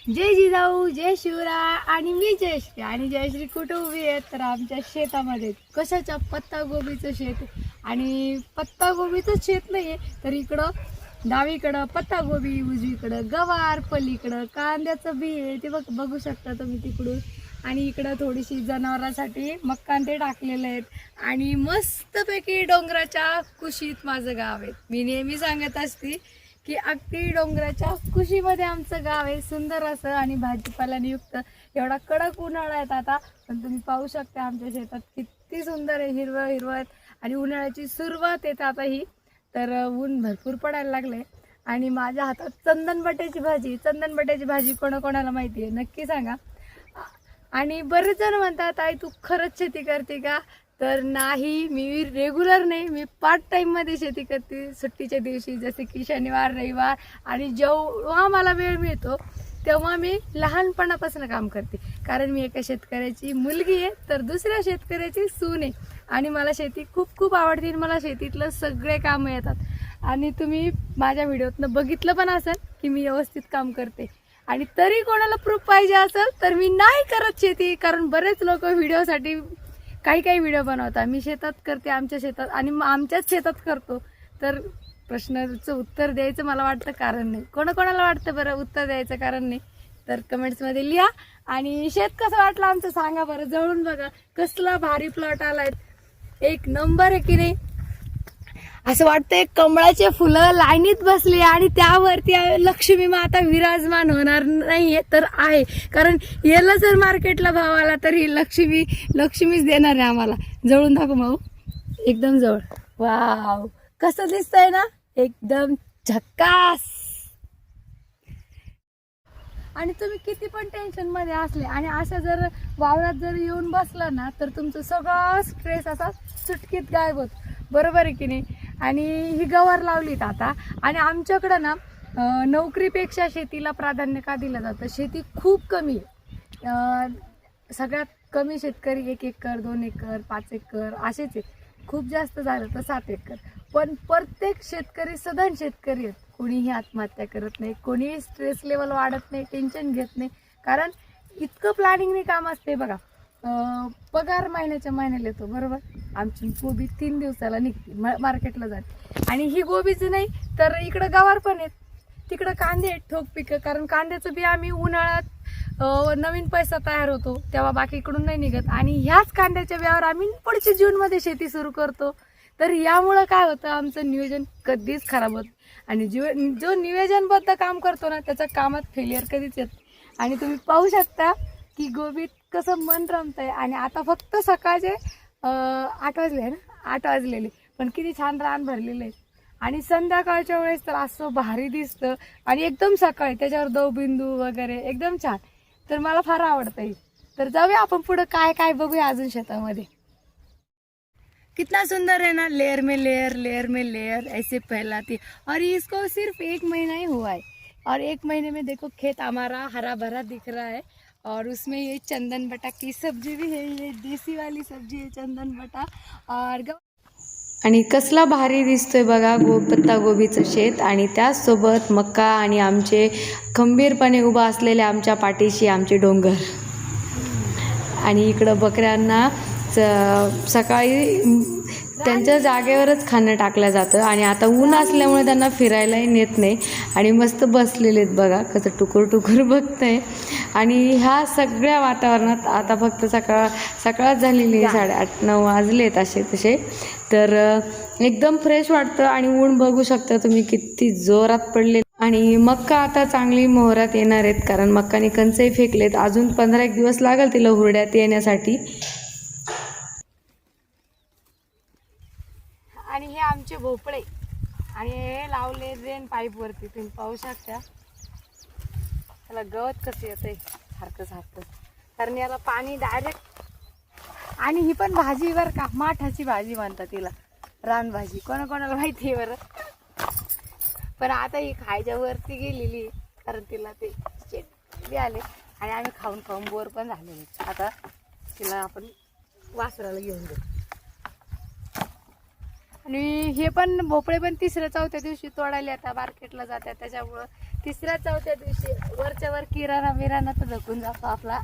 जय जिजाऊ, जय शिवराय. आणि मी जयश्री. आणि जयश्री कुठे उभी आहे तर आमच्या शेतामध्ये. कशाच्या पत्तागोबीचं शेत आहे. आणि पत्तागोबीचं शेत नाहीये तर इकडं डावीकडं पत्तागोबी, उजवीकडं गवार, पलीकडं कांद्याचं बी आहे ते बघू शकता तुम्ही तिकडून. आणि इकडं थोडीशी जनावरांसाठी मक्का ते टाकलेले आहेत. आणि मस्तपैकी डोंगराच्या कुशीत माझं गाव आहे. मी नेहमी सांगत असते की अगदी डोंगराच्या कुशीमध्ये आमचं गाव आहे, सुंदर असं आणि भाजीपाल्याने युक्त. एवढा कडक उन्हाळा आहे आता, पण तुम्ही पाहू शकता आमच्या शेतात किती सुंदर आहे, हिरवं हिरवं. आणि उन्हाळ्याची सुरुवात येते आता ही, तर ऊन भरपूर पडायला लागले. आणि माझ्या हातात चंदन बट्याची भाजी. चंदन बट्याची भाजी कोणाकोणाला माहिती आहे नक्की सांगा. आणि बरेच जण म्हणतात आई तू खरंच शेती करते का, तर नाही, मी रेग्युलर नाही, मी पार्ट टाईममध्ये शेती करते सुट्टीच्या दिवशी, जसे की शनिवार रविवार. आणि जेव्हा मला वेळ मिळतो तेव्हा मी लहानपणापासून काम करते, कारण मी एका शेतकऱ्याची मुलगी आहे तर दुसऱ्या शेतकऱ्याची सून आहे. आणि मला शेती खूप खूप आवडते. मला शेतीतलं सगळे कामं येतात. आणि तुम्ही माझ्या व्हिडिओतनं बघितलं पण असेल की मी व्यवस्थित काम करते. आणि तरी कोणाला प्रूफ पाहिजे असेल तर मी नाही करत शेती, कारण बरेच लोक व्हिडिओसाठी काही व्हिडिओ बनवतात. मी शेतात करते, आमच्या शेतात आणि आमच्याच शेतात करतो. तर प्रश्नाचं उत्तर द्यायचं मला वाटतं कारण नाही. कोणाकोणाला वाटतं बरं उत्तर द्यायचं कारण नाही, तर कमेंट्समध्ये लिहा. आणि शेत कसं वाटलं आमचं सांगा बरं. जवळून बघा कसला भारी प्लॉट आलाय, एक नंबर आहे की नाही. असं वाटतंय कमळाचे फुलं लाईनीत बसली आणि त्यावरती लक्ष्मी माता विराजमान होणार नाहीये तर आहे, कारण याला जर मार्केटला भाव आला तर ही लक्ष्मीच देणार आहे आम्हाला. जवळून दाखव भाऊ, एकदम जवळ. वाव, कसं दिसतंय ना, एकदम झक्कास. आणि तुम्ही किती पण टेन्शन मध्ये असले आणि अशा जर वावरात जर येऊन बसला ना तर तुमचं सगळं स्ट्रेस असा चुटकीत गायब होत, बरोबर आहे की नाही. आणि ही गवार लावलीत आता. आणि आमच्याकडं ना नोकरीपेक्षा शेतीला प्राधान्य का दिलं जातं, शेती खूप कमी आहे. सगळ्यात कमी शेतकरी 1 एकर 2 एकर 5 एकर असेच आहेत. खूप जास्त झालं तर 7 एकर. पण प्रत्येक शेतकरी सधन शेतकरी आहेत. कोणीही आत्महत्या करत नाही, कोणीही स्ट्रेस लेवल वाढत नाही, टेन्शन घेत नाही, कारण इतकं प्लॅनिंगने काम असते बघा. पगार महिन्याच्या महिन्याला येतो, बरोबर. आमची गोबी 3 दिवसाला निघते, मार्केटला जाते. आणि ही गोबीच नाही तर इकडं गवार पण आहेत, तिकडं कांदे आहेत, ठोक पिकं. कारण कांद्याचं बी आम्ही उन्हाळ्यात नवीन पैसा तयार होतो तेव्हा बाकी इकडून नाही निघत. आणि ह्याच कांद्याच्या बियावर आम्ही पुढच्या जूनमध्ये शेती सुरू करतो. तर यामुळं काय होतं, आमचं नियोजन कधीच खराब होत. आणि जो नियोजनबद्ध काम करतो ना त्याच्या कामात फेलियर कधीच येत. आणि तुम्ही पाहू शकता की गोबीत कसं मन रमतंय. आणि आता फक्त सकाळचे 8 वाजले आहे ना, 8 वाजलेले, पण किती छान रान भरलेलं आहे. आणि संध्याकाळच्या वेळेस तर असं भारी दिसतं. आणि एकदम सकाळी त्याच्यावर दवबिंदू वगैरे एकदम छान. तर मला फार आवडतं. तर जाऊया आपण पुढं काय काय बघूया अजून शेतामध्ये. कितना सुंदर है ना, लेयर में लेयर ऐसे फैलाती. और इसको सिर्फ 1 महीना ही हुआ है. और 1 महीने में देखो खेत हमारा हरा भरा दिख रहा है. और उसमें ये चंदन बटा की सब्जी भी है, ये देसी वाली सब्जी है चंदन बटा. और आणि कसला भारी दिसतोय बघा पत्ता गोबीचं शेत. आणि त्याचसोबत मक्का आणि आमचे खंबीरपणे उभा असलेले आमच्या पाठीशी आमचे डोंगर. आणि इकडं बकऱ्यांना सकाळी त्यांच्या जागेवरच खाणं टाकलं जातं. आणि आता ऊन असल्यामुळे त्यांना फिरायलाही नेत नाही. आणि मस्त बसलेले आहेत बघा, कसं टुकूर बघतंय. आणि ह्या सगळ्या वातावरणात आता फक्त सकाळच झालेली आहे, 8:30-9 वाजलेत असे तसे. तर एकदम फ्रेश वाटतं. आणि ऊन बघू शकता तुम्ही किती जोरात पडले. आणि मक्का आता चांगली मोहरात येणार आहेत, कारण मक्काने कंचही फेकलेत. अजून 15-1 दिवस लागेल तिला हुरड्यात येण्यासाठी. आणि हे आमचे भोपळे आणि हे लावले ड्रेन पाईप वरती, तुम्ही पाहू शकता. त्याला गवत कसं येतंय सारखं, कारण याला पाणी डायरेक्ट. आणि ही पण भाजी बर का, माठाची भाजी म्हणतात तिला, रानभाजी. कोणाकोणाला माहिती आहे बरं. पण आता ही खायच्या वरती गेलेली, कारण तिला ते शेट बी आले. आणि आम्ही खाऊन बोर पण झालेले. आता तिला आपण वासराला घेऊन जाऊ. आणि हे पण भोपळे पण 3ऱ्या-4थ्या दिवशी तोडायला येतात, मार्केटला जातात. त्याच्यामुळं 3ऱ्या-4थ्या दिवशी वरच्या वर किराणा बिराणा तर धकून जातो आपला.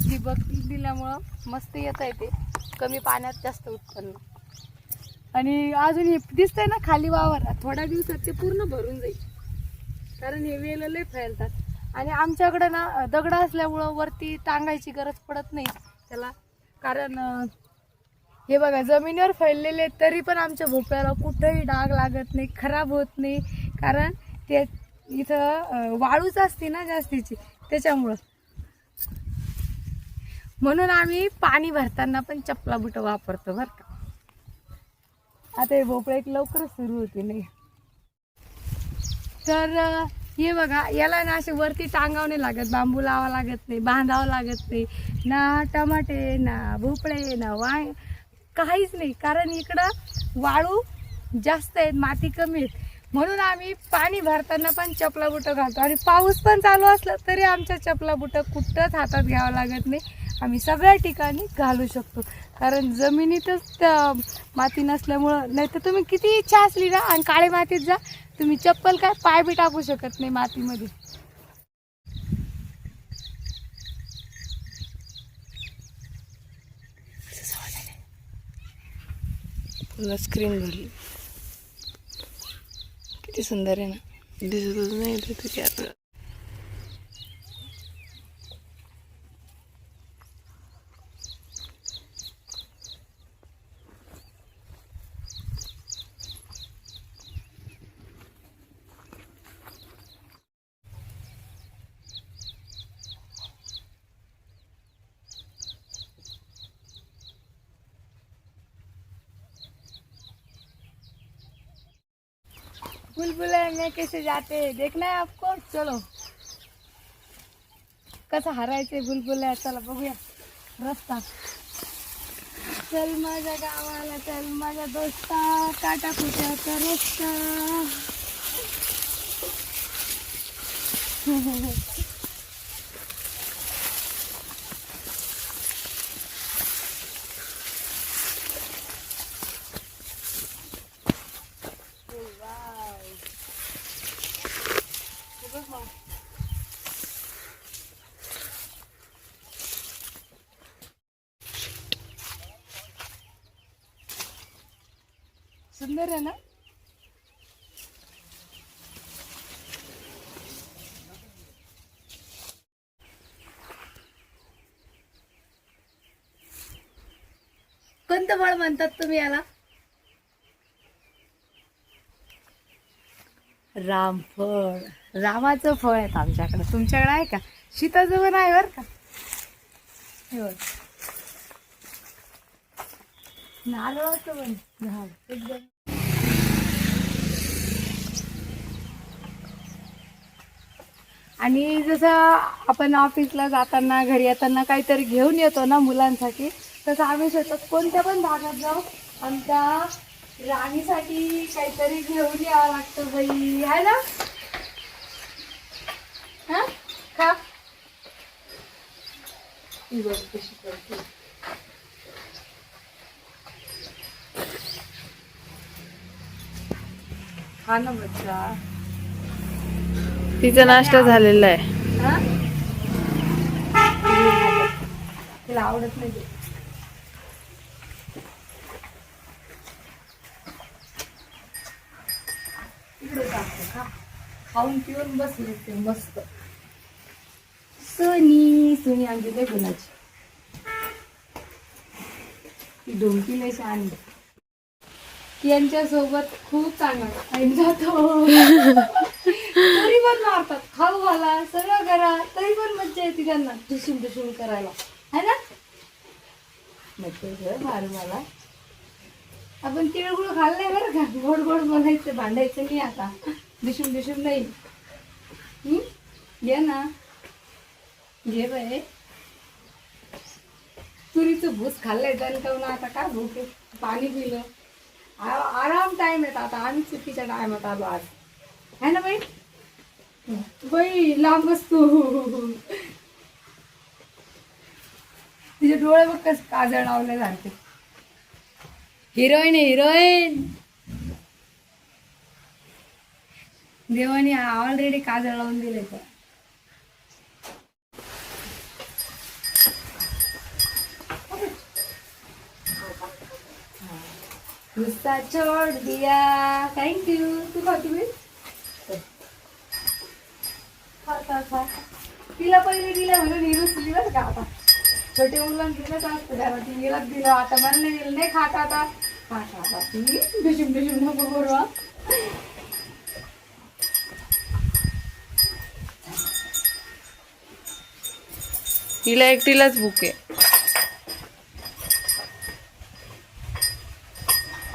ठिबक दिल्यामुळं मस्त येत आहे, ते कमी पाण्यात जास्त उत्पन्न. आणि अजून हे दिसतंय ना खाली वावर, थोड्या दिवसात ते पूर्ण भरून जाईल, कारण हे वेल लय फैलतात. आणि आमच्याकडं ना दगड असल्यामुळं वरती टांगायची गरज पडत नाही त्याला, कारण हे बघा जमिनीवर फैललेले तरी पण आमच्या भोपळ्याला कुठंही डाग लागत नाही, खराब होत नाही, कारण ते इथं वाळूच असते ना जास्तीची, त्याच्यामुळं. म्हणून आम्ही पाणी भरताना पण चपला बुट वापरतो बरं का. आता हे भोपळे एक लवकरच सुरू होते नाही. तर हे बघा, याला ना असे वरती टांगावं नाही लागत, बांबू लावा लागत नाही, बांधावं लागत नाही, ना टमाटे ना भोपळे ना वांग, काहीच नाही. कारण इकडं वाळू जास्त आहेत, माती कमी आहेत, म्हणून आम्ही पाणी भरताना पण चपला बुट घालतो. आणि पाऊस पण चालू असला तरी आमच्या चपला बुट कुठंच हातात घ्यावं लागत नाही, आम्ही सगळ्या ठिकाणी घालू शकतो. कारण जमिनीतच त्या माती नसल्यामुळं, नाही तर तुम्ही किती इच्छा असली ना आणि काळी मातीत जा, तुम्ही चप्पल काय पाय बी टाकू शकत नाही मातीमध्ये. पूर्ण स्क्रीन भरली, किती सुंदर आहे ना, दिसतच नाही तिथे की आपलं. बुलबुले में कैसे जाते हैं देखना है आपको, चलो कसं हरायचंय बुलबुल्या, चला बघूया रस्ता. चल माझ्या गावाला चल माझ्या दोस्ता, काटा कुट्याचा रस्ता. सुंदर आहे ना. कोणतं फळ म्हणतात तुम्ही याला? रामफळ. रामाचं फळ आहे आमच्याकडे, तुमच्याकडे आहे का? सीताचं पण आहे बरं का. हे बघ, नारळाचं पण झाड एकदम. आणि जसं आपण ऑफिसला जाताना घरी येताना काहीतरी घेऊन येतो ना मुलांसाठी, तसं आम्ही शेतात कोणत्या पण भागात जाऊ आमच्या राणीसाठी काहीतरी घेऊन यावं लागतं बाई, आहे ना. हा खा. हा ना बच्चा, तिचा नाश्ता झालेला आहे. हा तिला आवडत नाही ते. इकडे टाकते खा. खाऊन पिऊन बसले ते मस्त. सोनी सोनी आमची लय गुणाची, ती ढोंकी लय छान. यांच्या सोबत खूप चांगला टाइम जातो. तरी पण मारतात, खाऊ घाला सगळं करा, तरी पण मज्जा येते त्यांना ढुसून ढुसून करायला, है ना. मज्जा मारू मला. आपण तिळगुळ खाल्लंय बरं का, गोड गोड बोलायचं, भांडायचं नाही आता, ढुसून ढुसून नाही. घे ना, घे बाय. तुरीचं भूस खाल्लंय दणकवून, आता काय भूक आहे, पाणी पिलं, आराम टाइम येत आता. आम्ही चुकीच्या टायमात आलो आज, है ना बाई. बाई लांबच तू, तिचे डोळे बघ कसं काजळ लावले जाते. हिरोईन आहे हिरोईन. देवाने ऑलरेडी काजळ लावून दिले तर. गुस्सा छोड दिया. थँक्यू. तू खाती मी तिला पहिले दिलं म्हणून हिरूच दिली बरं का. आता छोटे मुलांना दिलंच असतं त्याला, ती हिलाच दिलं. आता मला नाही दिलं, नाही खात आता. खाता ती डिशूम डिशूम नको करू हा. हिला एकटीलाच भूक आहे.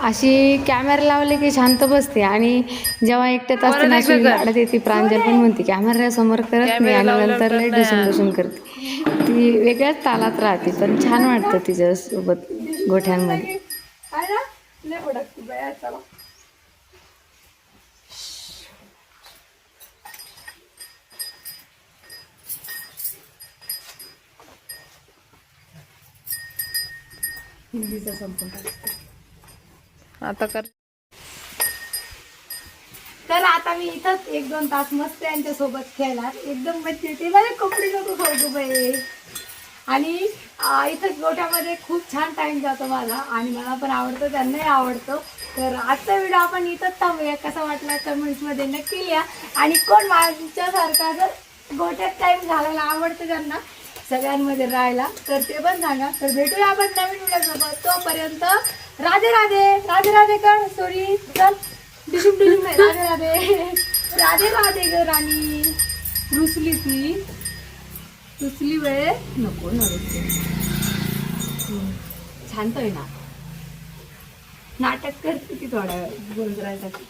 अशी कॅमेरा लावले की शांत बसते आणि जेव्हा एकट्यात असते ना अशी लाडत येते. प्रांजल पण म्हणते कॅमेरा समोर करत नाही आणि नंतर लय डुसून डुसून करते. ती वेगळ्याच तालात राहते पण छान वाटतं तिच्यासोबत गोठ्यांमध्ये. हिंदीचा संपूर्ण. आता कर. तर आता मी इथंच 1-2 तास मस्त यांच्या सोबत खेळणार. एकदम मज्जा येते. माझे कपडे नको सोडू बाई. आणि इथंच गोठ्यामध्ये खूप छान टाइम जातो माझा आणि मला पण आवडतं, त्यांनाही आवडतं. तर आजचा व्हिडिओ आपण इथंच थांबूया. कसा वाटला कमेंट्समध्ये नक्की लिहा. आणि कोण माझ्यासारखा जर गोठ्यात टाइम घालायला आवडतं त्यांना सगळ्यांमध्ये राहायला तर ते पण सांगा. तर भेटूया आपण नवीन व्हिडिओसोबत. तोपर्यंत राधे राधे. राधे राधे कर. सॉरी चल डिशुम डिशुम नाही. राधे राधे. राधे राधे ग राणी. रुसली ती रुसली वेळ नको ना रुसली. शांत आहे ना. नाटक करते ती थोड्या वेळ गोंधळासाठी.